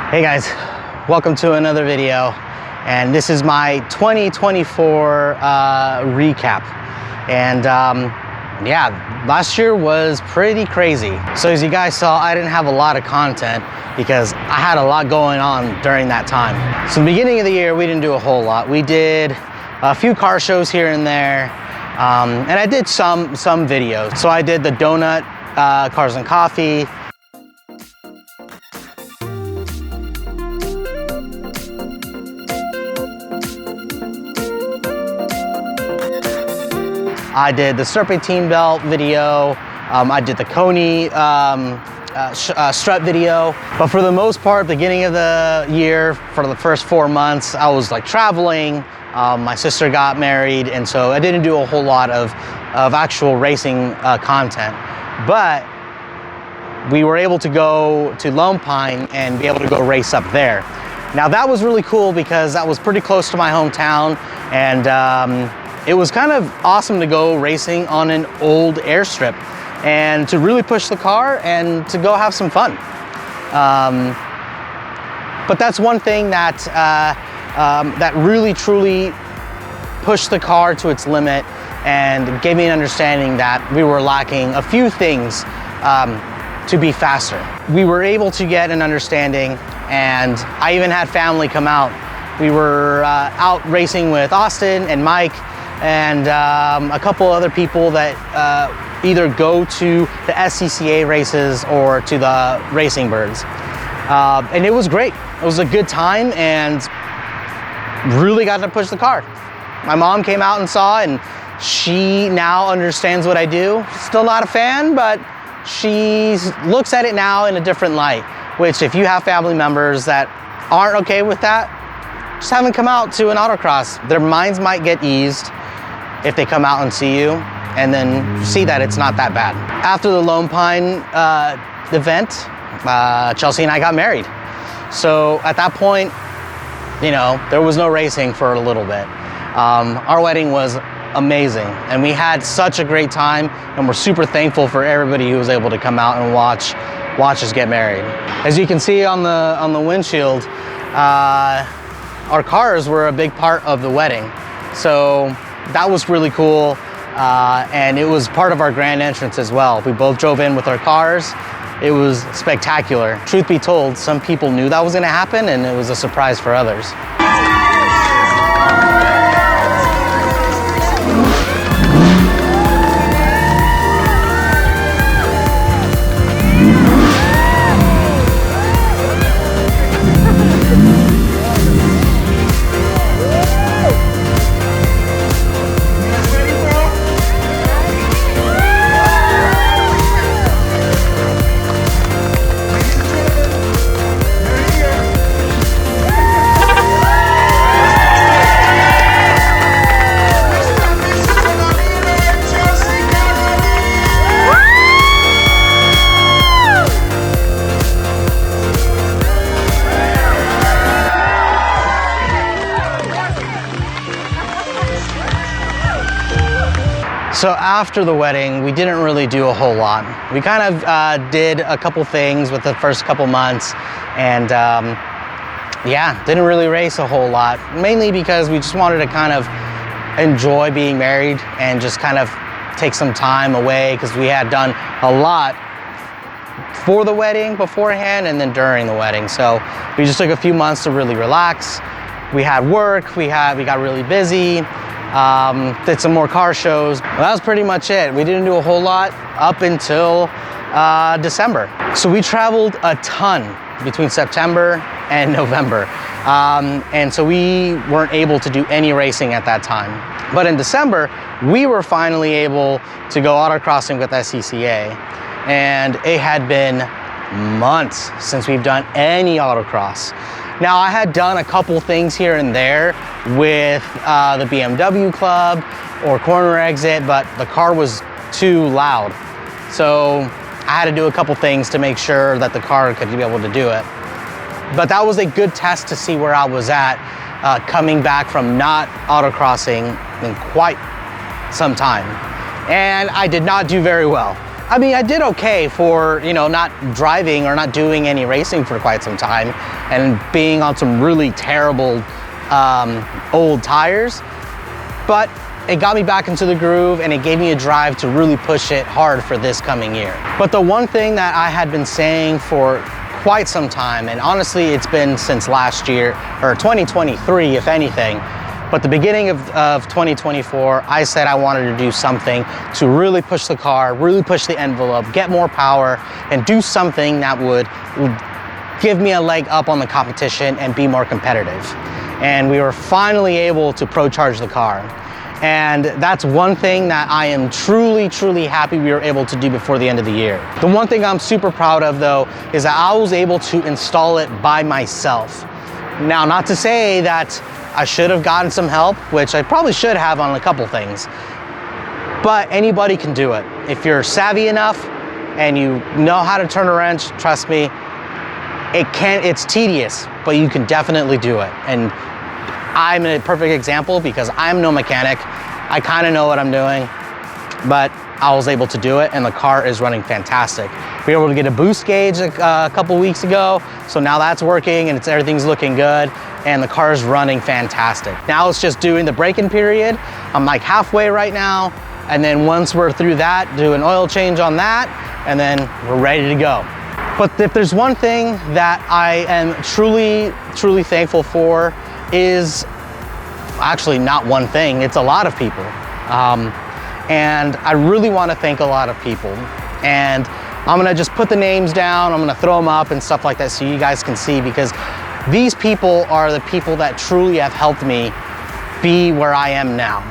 Hey guys, welcome to another video, and this is my 2024 recap. And yeah, last year was pretty crazy. So as you guys saw, I didn't have a lot of content because I had a lot going on during that time. So the beginning of the year, we didn't do a whole lot. We did a few car shows here and there, and I did some videos. So I did the donut, cars and coffee. I did the Serpentine Belt video. I did the Coney strut video. But for the most part, beginning of the year, for the first 4 months, I was like traveling. My sister got married, and so I didn't do a whole lot of actual racing content. But we were able to go to Lone Pine and be able to go race up there. Now that was really cool because that was pretty close to my hometown, and it was kind of awesome to go racing on an old airstrip and to really push the car and to go have some fun. But that's one thing that that really truly pushed the car to its limit and gave me an understanding that we were lacking a few things to be faster. We were able to get an understanding, and I even had family come out. We were out racing with Austin and Mike and a couple other people that either go to the SCCA races or to the Racing Birds. And it was great. It was a good time and really got to push the car. My mom came out and saw it, and she now understands what I do. Still not a fan, but she looks at it now in a different light, which if you have family members that aren't okay with that, just have them come out to an autocross. Their minds might get eased if they come out and see you and then see that it's not that bad. After the Lone Pine event, Chelsea and I got married. So at that point, you know, there was no racing for a little bit. Our wedding was amazing, and we had such a great time, and we're super thankful for everybody who was able to come out and watch us get married. As you can see on the windshield, our cars were a big part of the wedding. So that was really cool, and it was part of our grand entrance as well. We both drove in with our cars. It was spectacular. Truth be told, some people knew that was gonna happen, and it was a surprise for others. So after the wedding, we didn't really do a whole lot. We kind of did a couple things with the first couple months, and yeah, didn't really race a whole lot, mainly because we just wanted to kind of enjoy being married and just kind of take some time away, because we had done a lot for the wedding beforehand and then during the wedding. So we just took a few months to really relax. We had work, we got really busy. Did some more car shows. Well, that was pretty much it. We didn't do a whole lot up until December. So we traveled a ton between September and November. And so we weren't able to do any racing at that time. But in December, we were finally able to go autocrossing with SCCA. And it had been months since we've done any autocross. Now, I had done a couple things here and there with the BMW Club or Corner Exit, but the car was too loud. So I had to do a couple things to make sure that the car could be able to do it. But that was a good test to see where I was at coming back from not autocrossing in quite some time. And I did not do very well. I mean, I did okay for, you know, not driving or not doing any racing for quite some time and being on some really terrible old tires. But it got me back into the groove and it gave me a drive to really push it hard for this coming year. But the one thing that I had been saying for quite some time, and honestly it's been since last year, or 2023 if anything, but the beginning of 2024, I said I wanted to do something to really push the car, really push the envelope, get more power, and do something that would give me a leg up on the competition and be more competitive. And we were finally able to pro charge the car. And that's one thing that I am truly, truly happy we were able to do before the end of the year. The one thing I'm super proud of though, is that I was able to install it by myself. Now, not to say that I should have gotten some help, which I probably should have on a couple things, but anybody can do it. If you're savvy enough and you know how to turn a wrench, trust me, it's tedious, but you can definitely do it. And I'm a perfect example because I'm no mechanic. I kind of know what I'm doing, but I was able to do it and the car is running fantastic. We were able to get a boost gauge a couple weeks ago, so now that's working and everything's looking good and the car is running fantastic. Now it's just doing the braking period. I'm like halfway right now, and then once we're through that, do an oil change on that, and then we're ready to go. But if there's one thing that I am truly, truly thankful for, is actually not one thing, it's a lot of people. And I really want to thank a lot of people. And I'm gonna just put the names down, I'm gonna throw them up and stuff like that so you guys can see, because these people are the people that truly have helped me be where I am now.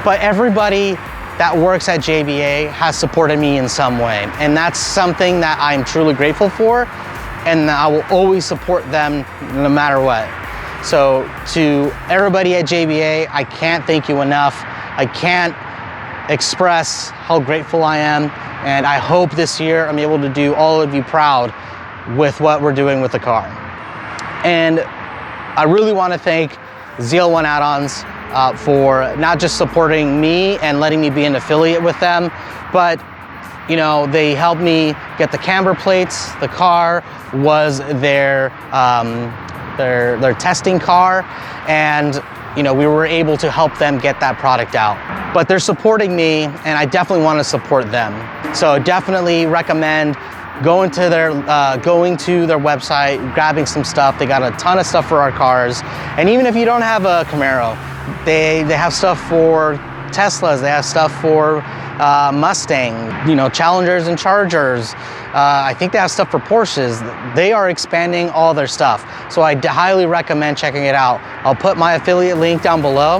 But everybody that works at JBA has supported me in some way. And that's something that I'm truly grateful for, and I will always support them no matter what. So to everybody at JBA, I can't thank you enough. I can't express how grateful I am, and I hope this year I'm able to do all of you proud with what we're doing with the car. And I really want to thank ZL1 Add-ons for not just supporting me and letting me be an affiliate with them, but you know, they helped me get the camber plates. The car was their testing car, and you know, we were able to help them get that product out. But they're supporting me, and I definitely want to support them. So definitely recommend going to their website, grabbing some stuff. They got a ton of stuff for our cars. And even if you don't have a Camaro, they have stuff for Teslas, they have stuff for Mustang, you know, Challengers and Chargers. I think they have stuff for Porsches. They are expanding all their stuff. So I highly recommend checking it out. I'll put my affiliate link down below.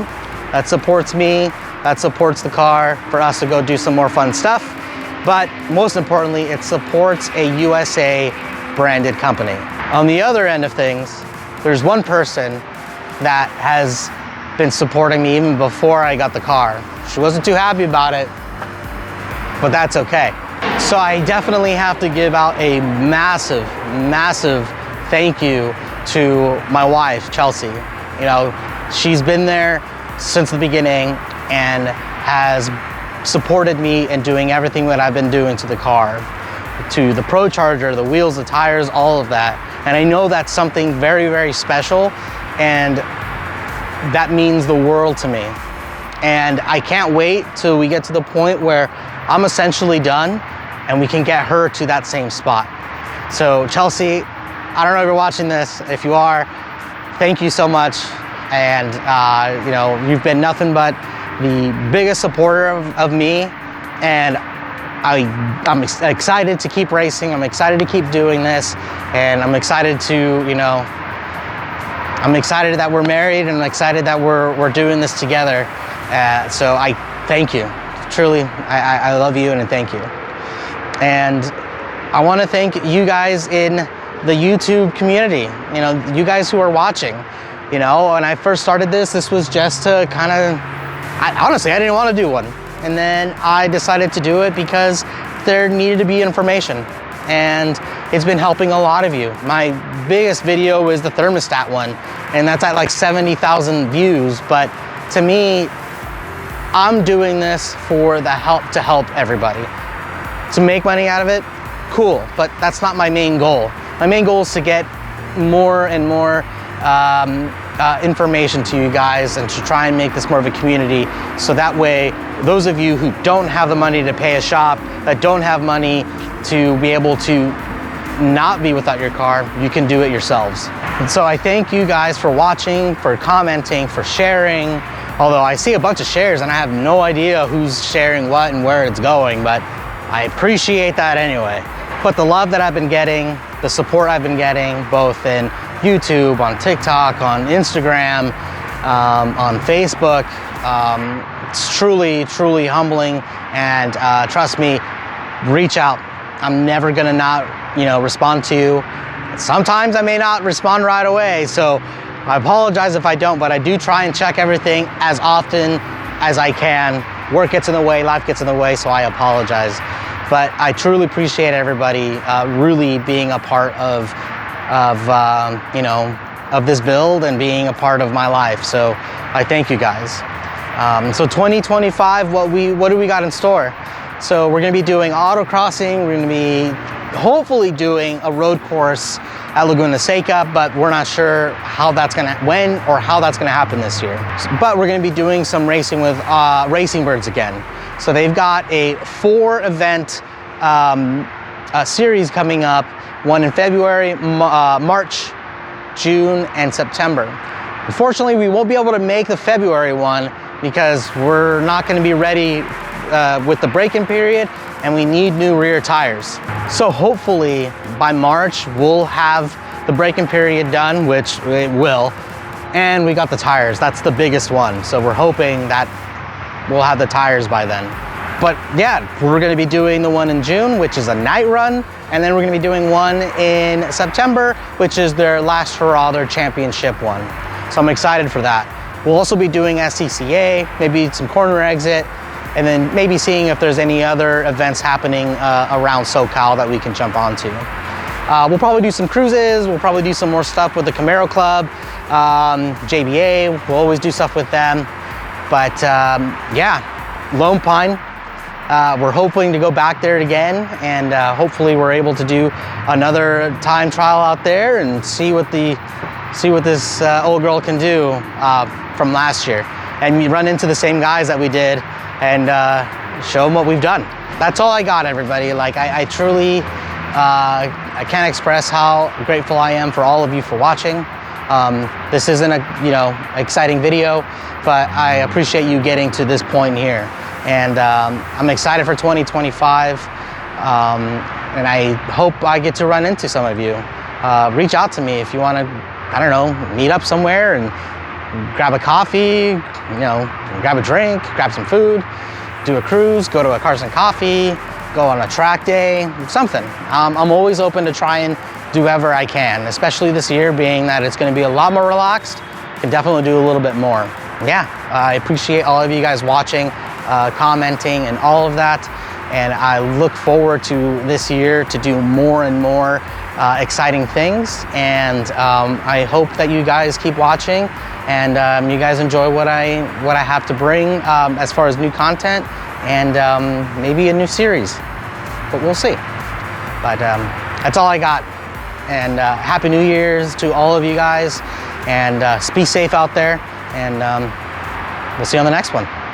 That supports me, that supports the car for us to go do some more fun stuff. But most importantly, it supports a USA branded company. On the other end of things, there's one person that has been supporting me even before I got the car. She wasn't too happy about it, but that's okay. So I definitely have to give out a massive, massive thank you to my wife, Chelsea. You know, she's been there since the beginning and has supported me in doing everything that I've been doing to the car, to the Pro Charger, the wheels, the tires, all of that. And I know that's something very, very special, and that means the world to me. And I can't wait till we get to the point where I'm essentially done and we can get her to that same spot. So Chelsea, I don't know if you're watching this. If you are, thank you so much. And you know, you've been nothing but the biggest supporter of me, and I'm excited to keep racing. I'm excited to keep doing this, and I'm excited to, you know, I'm excited that we're married, and I'm excited that we're doing this together. So I thank you. Truly, I love you and thank you. And I want to thank you guys in the YouTube community. You know, you guys who are watching. You know, when I first started this was just to kind of, honestly, I didn't want to do one. And then I decided to do it because there needed to be information. And it's been helping a lot of you. My biggest video was the thermostat one, and that's at like 70,000 views. But to me, I'm doing this for the help to help everybody. to make money out of it, cool, but that's not my main goal. My main goal is to get more and more information to you guys and to try and make this more of a community, so that way those of you who don't have the money to pay a shop, that don't have money to be able to not be without your car, you can do it yourselves. And so I thank you guys for watching, for commenting, for sharing. Although I see a bunch of shares and I have no idea who's sharing what and where it's going, but I appreciate that anyway. But the love that I've been getting, the support I've been getting, both in YouTube, on TikTok, on Instagram, on Facebook, it's truly, truly humbling. And trust me, reach out. I'm never gonna not, respond to you. Sometimes I may not respond right away, so I apologize if I don't, but I do try and check everything as often as I can. Work gets in the way, life gets in the way, so I apologize. But I truly appreciate everybody really being a part of this build and being a part of my life. So I thank you guys. So 2025, what do we got in store? So we're gonna be doing autocrossing. We're gonna be hopefully doing a road course at Laguna Seca, but we're not sure when or how that's gonna happen this year. But we're gonna be doing some racing with Racing Birds again. So they've got a 4-event series coming up, one in February, March, June, and September. Unfortunately, we won't be able to make the February one because we're not gonna be ready with the break-in period, and we need new rear tires. So hopefully by March, we'll have the break-in period done, which it will, and we got the tires. That's the biggest one. So we're hoping that we'll have the tires by then. But yeah, we're gonna be doing the one in June, which is a night run, and then we're gonna be doing one in September, which is their last hurrah, their championship one. So I'm excited for that. We'll also be doing SCCA, maybe some corner exit, and then maybe seeing if there's any other events happening around SoCal that we can jump onto. We'll probably do some cruises. We'll probably do some more stuff with the Camaro Club, JBA. We'll always do stuff with them. But yeah, Lone Pine. We're hoping to go back there again, and hopefully we're able to do another time trial out there and see what this old girl can do from last year, and we run into the same guys that we did and show them what we've done. That's all I got, everybody. Like I truly, I can't express how grateful I am for all of you for watching. This isn't a exciting video, but I appreciate you getting to this point here. And I'm excited for 2025. And I hope I get to run into some of you. Reach out to me if you want to, I don't know, meet up somewhere and grab a coffee, grab a drink, grab some food, do a cruise, go to a Cars and Coffee, go on a track day, something. I'm always open to try and do whatever I can, especially this year, being that it's going to be a lot more relaxed. I can definitely do a little bit more. Yeah, I appreciate all of you guys watching, commenting, and all of that. And I look forward to this year to do more and more exciting things. And I hope that you guys keep watching and you guys enjoy what I have to bring as far as new content and maybe a new series, but we'll see. But that's all I got. And Happy New Year's to all of you guys, and be safe out there, and we'll see you on the next one.